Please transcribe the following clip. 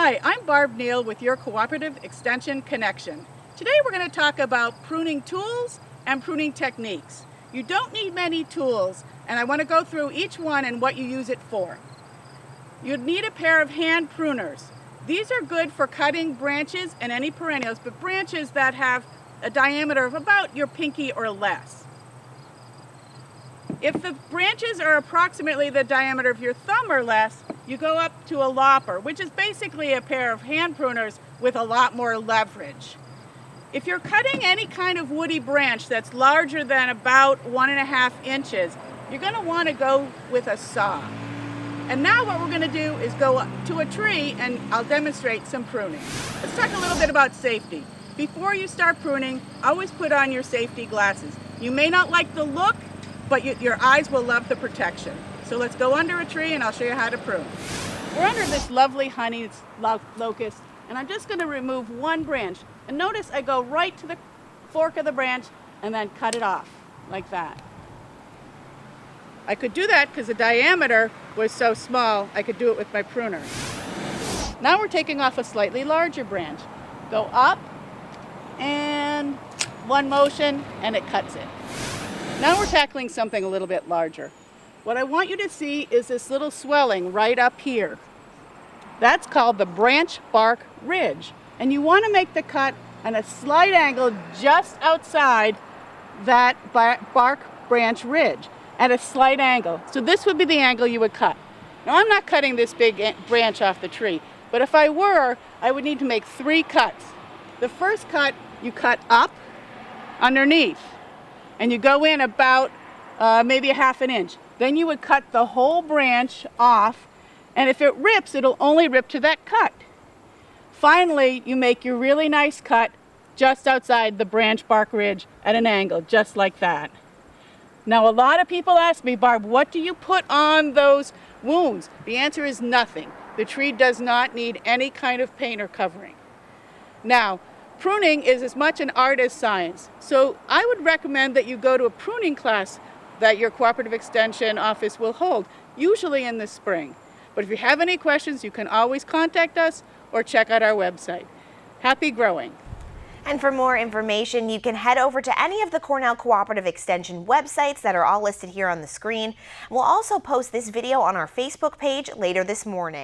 Hi, I'm Barb Neal with your Cooperative Extension Connection. Today we're going to talk about pruning tools and pruning techniques. You don't need many tools, and I want to go through each one and what you use it for. You'd need a pair of hand pruners. These are good for cutting branches and any perennials, but branches that have a diameter of about your pinky or less. If the branches are approximately the diameter of your thumb or less, you go up to a lopper, which is basically a pair of hand pruners with a lot more leverage. If you're cutting any kind of woody branch that's larger than about 1.5 inches, you're going to want to go with a saw. And now what we're going to do is go up to a tree and I'll demonstrate some pruning. Let's talk a little bit about safety. Before you start pruning, always put on your safety glasses. You may not like the look, but your eyes will love the protection. So let's go under a tree and I'll show you how to prune. We're under this lovely honey locust, and I'm just going to remove one branch. And notice I go right to the fork of the branch and then cut it off like that. I could do that because the diameter was so small, I could do it with my pruner. Now we're taking off a slightly larger branch. Go up and one motion and it cuts it. Now we're tackling something a little bit larger. What I want you to see is this little swelling right up here. That's called the branch bark ridge. And you want to make the cut at a slight angle just outside that bark branch ridge, at a slight angle. So this would be the angle you would cut. Now I'm not cutting this big branch off the tree, but if I were, I would need to make 3 cuts. The first cut, you cut up underneath, and you go in about maybe 1/2 inch. Then you would cut the whole branch off, and if it rips, it'll only rip to that cut. Finally, you make your really nice cut just outside the branch bark ridge at an angle, just like that. Now, a lot of people ask me, Barb, what do you put on those wounds? The answer is nothing. The tree does not need any kind of paint or covering. Now, pruning is as much an art as science. So I would recommend that you go to a pruning class that your Cooperative Extension office will hold, usually in the spring. But if you have any questions, you can always contact us or check out our website. Happy growing. And for more information, you can head over to any of the Cornell Cooperative Extension websites that are all listed here on the screen. We'll also post this video on our Facebook page later this morning.